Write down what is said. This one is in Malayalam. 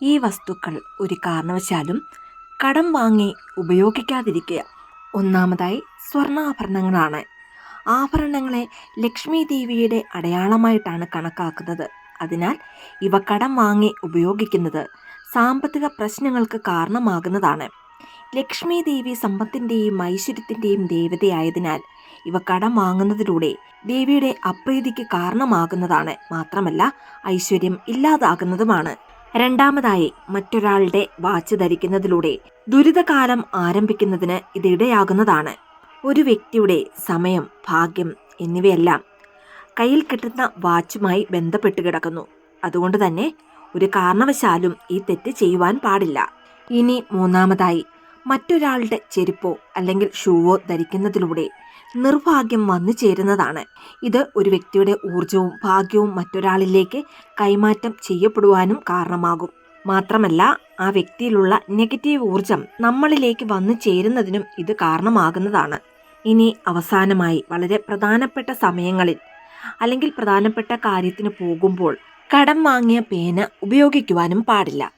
ഈ വസ്തുക്കൾ ഒരു കാരണവശാലും കടം വാങ്ങി ഉപയോഗിക്കാതിരിക്കുക. ഒന്നാമതായി സ്വർണ്ണാഭരണങ്ങളാണ്. ആഭരണങ്ങളെ ലക്ഷ്മി ദേവിയുടെ അടയാളമായിട്ടാണ് കണക്കാക്കുന്നത്. അതിനാൽ ഇവ കടം വാങ്ങി ഉപയോഗിക്കുന്നത് സാമ്പത്തിക പ്രശ്നങ്ങൾക്ക് കാരണമാകുന്നതാണ്. ലക്ഷ്മി ദേവി സമ്പത്തിൻ്റെയും ഐശ്വര്യത്തിൻ്റെയും ദേവതയായതിനാൽ ഇവ കടം വാങ്ങുന്നതിലൂടെ ദേവിയുടെ അപ്രീതിക്ക് കാരണമാകുന്നതാണ്. മാത്രമല്ല ഐശ്വര്യം ഇല്ലാതാകുന്നതുമാണ്. രണ്ടാമതായി മറ്റൊരാളുടെ വാച്ച് ധരിക്കുന്നതിലൂടെ ദുരിതകാലം ആരംഭിക്കുന്നതിന് ഇത് ഇടയാകുന്നതാണ്. ഒരു വ്യക്തിയുടെ സമയം, ഭാഗ്യം എന്നിവയെല്ലാം കയ്യിൽ കിട്ടുന്ന വാച്ചുമായി ബന്ധപ്പെട്ട് കിടക്കുന്നു. അതുകൊണ്ട് തന്നെ ഒരു കാരണവശാലും ഈ തെറ്റ് ചെയ്യുവാൻ പാടില്ല. ഇനി മൂന്നാമതായി മറ്റൊരാളുടെ ചെരുപ്പോ അല്ലെങ്കിൽ ഷൂവോ ധരിക്കുന്നതിലൂടെ നിർഭാഗ്യം വന്നു ചേരുന്നതാണ്. ഇത് ഒരു വ്യക്തിയുടെ ഊർജവും ഭാഗ്യവും മറ്റൊരാളിലേക്ക് കൈമാറ്റം ചെയ്യപ്പെടുവാനും കാരണമാകും. മാത്രമല്ല ആ വ്യക്തിയിലുള്ള നെഗറ്റീവ് ഊർജം നമ്മളിലേക്ക് വന്നു ചേരുന്നതിനും ഇത് കാരണമാകുന്നതാണ്. ഇനി അവസാനമായി വളരെ പ്രധാനപ്പെട്ട സമയങ്ങളിൽ അല്ലെങ്കിൽ പ്രധാനപ്പെട്ട കാര്യത്തിന് പോകുമ്പോൾ കടം വാങ്ങിയ പേന ഉപയോഗിക്കുവാനും പാടില്ല.